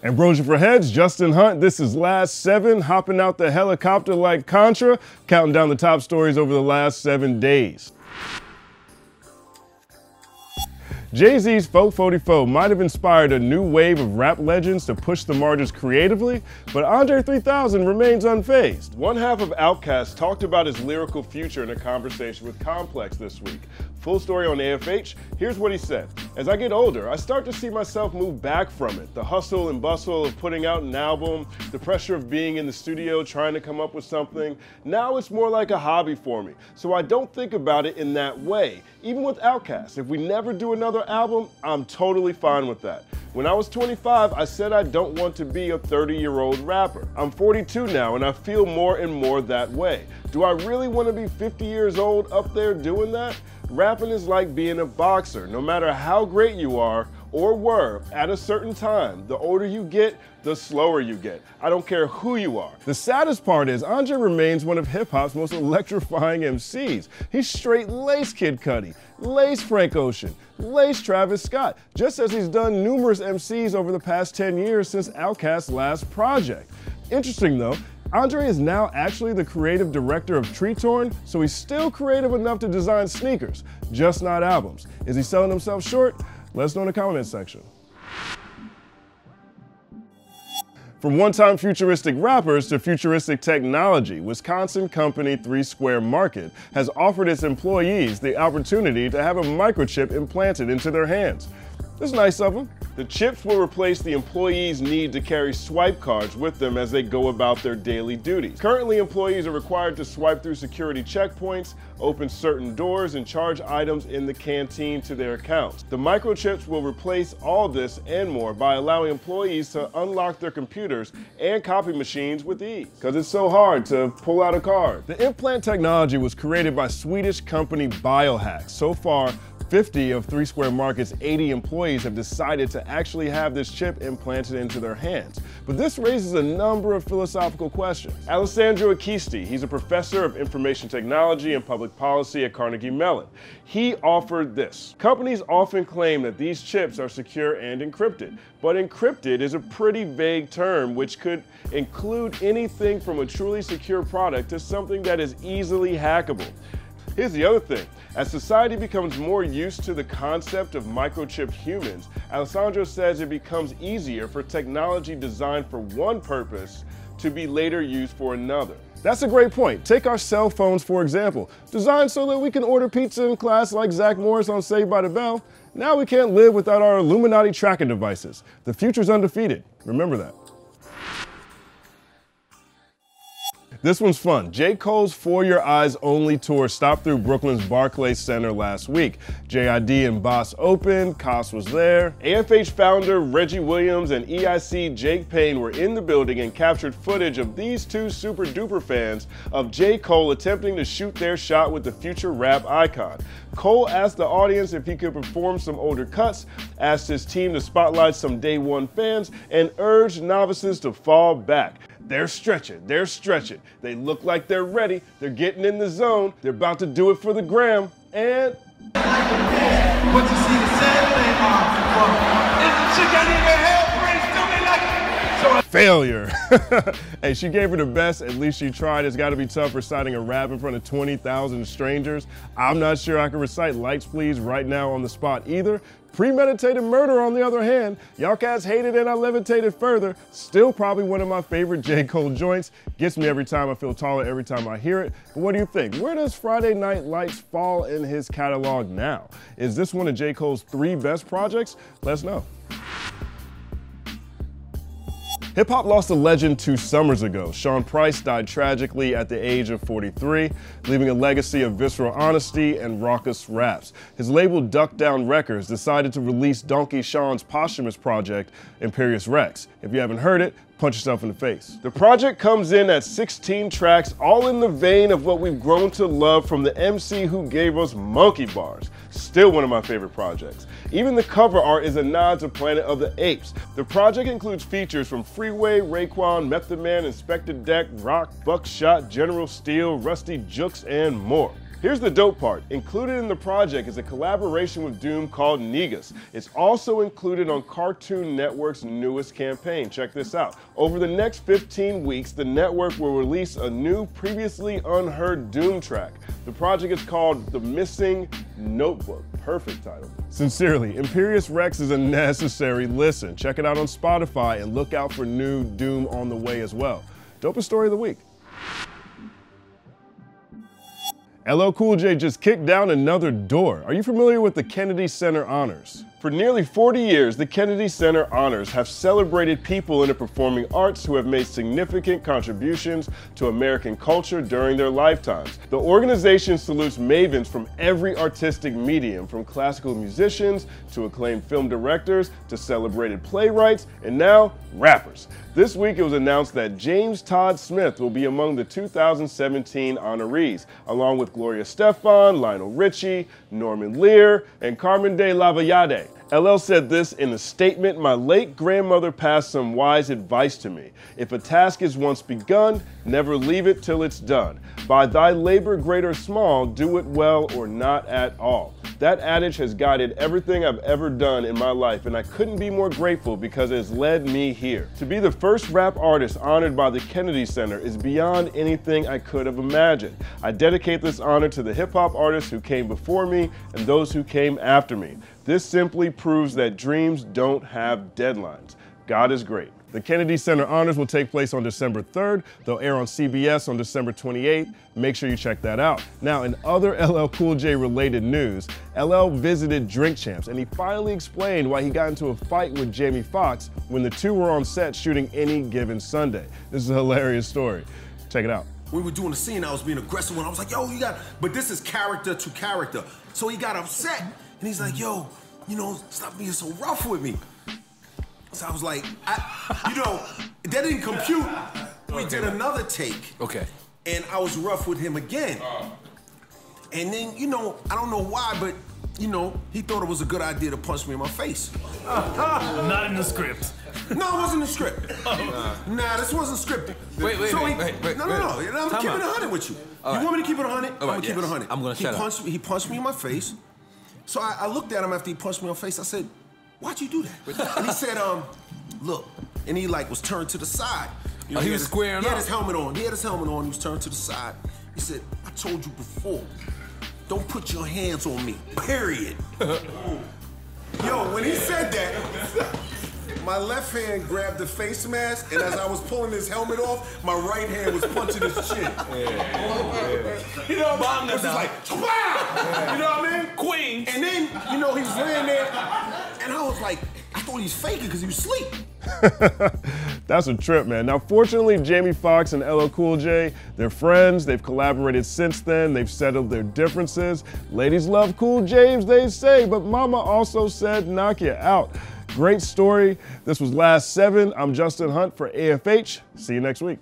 Ambrosia for heads, Justin Hunt. This is Last 7, hopping out the helicopter like Contra, counting down the top stories over the last 7 days. Jay-Z's Folk 44 might have inspired a new wave of rap legends to push the margins creatively, but Andre 3000 remains unfazed. One half of Outkast talked about his lyrical future in a conversation with Complex this week. Full story on AFH, here's what he said. As I get older, I start to see myself move back from it. The hustle and bustle of putting out an album, the pressure of being in the studio trying to come up with something. Now it's more like a hobby for me, so I don't think about it in that way. Even with Outkast, if we never do another album, I'm totally fine with that. When I was 25, I said I don't want to be a 30-year-old rapper. I'm 42 now, and I feel more and more that way. Do I really want to be 50 years old up there doing that? Rapping is like being a boxer. No matter how great you are or were at a certain time, the older you get, the slower you get. I don't care who you are. The saddest part is Andre remains one of hip-hop's most electrifying MCs. He's straight lace Kid Cudi, lace Frank Ocean, lace Travis Scott, just as he's done numerous MCs over the past 10 years since Outkast's last project. Interesting though, Andre is now actually the creative director of Tree Torn, so he's still creative enough to design sneakers, just not albums. Is he selling himself short? Let us know in the comment section. From one-time futuristic rappers to futuristic technology, Wisconsin company 3 Square Market has offered its employees the opportunity to have a microchip implanted into their hands. It's nice of them. The chips will replace the employees' need to carry swipe cards with them as they go about their daily duties. Currently, employees are required to swipe through security checkpoints, open certain doors, and charge items in the canteen to their accounts. The microchips will replace all this and more by allowing employees to unlock their computers and copy machines with ease, because it's so hard to pull out a card. The implant technology was created by Swedish company Biohack. So far, 50 of 3 Square Market's 80 employees have decided to actually have this chip implanted into their hands. But this raises a number of philosophical questions. Alessandro Acquisti, he's a professor of information technology and public policy at Carnegie Mellon. He offered this. Companies often claim that these chips are secure and encrypted, but encrypted is a pretty vague term which could include anything from a truly secure product to something that is easily hackable. Here's the other thing. As society becomes more used to the concept of microchipped humans, Alessandro says it becomes easier for technology designed for one purpose to be later used for another. That's a great point. Take our cell phones, for example. Designed so that we can order pizza in class like Zach Morris on Saved by the Bell. Now we can't live without our Illuminati tracking devices. The future's undefeated. Remember that. This one's fun. J. Cole's For Your Eyes Only tour stopped through Brooklyn's Barclays Center last week. JID and Boss opened, Koss was there. AFH founder Reggie Williams and EIC Jake Payne were in the building and captured footage of these two super duper fans of J. Cole attempting to shoot their shot with the future rap icon. Cole asked the audience if he could perform some older cuts, asked his team to spotlight some day one fans, and urged novices to fall back. They're stretching, they look like they're ready, they're getting in the zone, they're about to do it for the gram, and... What you see the sad thing is the chick ain't even hell praise to me like... Failure. Hey, she gave her the best, at least she tried. It's gotta be tough reciting a rap in front of 20,000 strangers. I'm not sure I can recite Lights Please right now on the spot either. Premeditated Murder, on the other hand, y'all cats hated and I levitated further. Still probably one of my favorite J. Cole joints. Gets me every time, I feel taller every time I hear it. But what do you think? Where does Friday Night Lights fall in his catalog now? Is this one of J. Cole's 3 best projects? Let us know. Hip-hop lost a legend 2 summers ago. Sean Price died tragically at the age of 43, leaving a legacy of visceral honesty and raucous raps. His label Duck Down Records decided to release Donkey Sean's posthumous project, Imperious Rex. If you haven't heard it, punch yourself in the face. The project comes in at 16 tracks, all in the vein of what we've grown to love from the MC who gave us Monkey Bars. Still one of my favorite projects. Even the cover art is a nod to Planet of the Apes. The project includes features from Freeway, Raekwon, Method Man, Inspector Deck, Rock, Buckshot, General Steel, Rusty Jukes, and more. Here's the dope part. Included in the project is a collaboration with Doom called Negus. It's also included on Cartoon Network's newest campaign. Check this out. Over the next 15 weeks, the network will release a new, previously unheard Doom track. The project is called The Missing Notebook. Perfect title. Sincerely, Imperious Rex is a necessary listen. Check it out on Spotify and look out for new Doom on the way as well. Dopest story of the week. LL Cool J just kicked down another door. Are you familiar with the Kennedy Center Honors? For nearly 40 years, the Kennedy Center Honors have celebrated people in the performing arts who have made significant contributions to American culture during their lifetimes. The organization salutes mavens from every artistic medium, from classical musicians to acclaimed film directors to celebrated playwrights, and now rappers. This week it was announced that James Todd Smith will be among the 2017 honorees, along with Gloria Estefan, Lionel Richie, Norman Lear, and Carmen de Lavallade. LL said this in a statement: "My late grandmother passed some wise advice to me. If a task is once begun, never leave it till it's done. By thy labor, great or small, do it well or not at all." That adage has guided everything I've ever done in my life, and I couldn't be more grateful because it has led me here. To be the first rap artist honored by the Kennedy Center is beyond anything I could have imagined. I dedicate this honor to the hip-hop artists who came before me and those who came after me. This simply proves that dreams don't have deadlines. God is great. The Kennedy Center Honors will take place on December 3rd. They'll air on CBS on December 28th. Make sure you check that out. Now, in other LL Cool J related news, LL visited Drink Champs and he finally explained why he got into a fight with Jamie Foxx when the two were on set shooting Any Given Sunday. This is a hilarious story. Check it out. We were doing the scene, I was being aggressive when I was like, yo, you got, but this is character to character. So he got upset and he's like, yo, you know, stop being so rough with me. So I was like, you know, that didn't compute. We did another take. Okay. And I was rough with him again. And then, you know, I don't know why, but, you know, he thought it was a good idea to punch me in my face. Not in the script. No, it wasn't in the script. Nah, this wasn't scripted. Wait. No. I'm keeping it 100 with you. You want me to keep it 100? I'm gonna keep it 100. I'm gonna shut up. He punched me in my face. So I looked at him after he punched me in my face. I said, "Why'd you do that?" And he said, look. And he like was turned to the side. You know, he was squaring up. He had his helmet on. He was turned to the side. He said, "I told you before, don't put your hands on me, period." Yo, when he said that, my left hand grabbed the face mask, and as I was pulling his helmet off, my right hand was punching his chin. You know, it was just like, wow! You know what I mean? Queen. And then, you know, he was laying there, and I was like, I thought he was faking because he was asleep. That's a trip, man. Now, fortunately, Jamie Foxx and LL Cool J, they're friends. They've collaborated since then. They've settled their differences. Ladies love Cool James, they say, but mama also said knock you out. Great story. This was Last 7. I'm Justin Hunt for AFH. See you next week.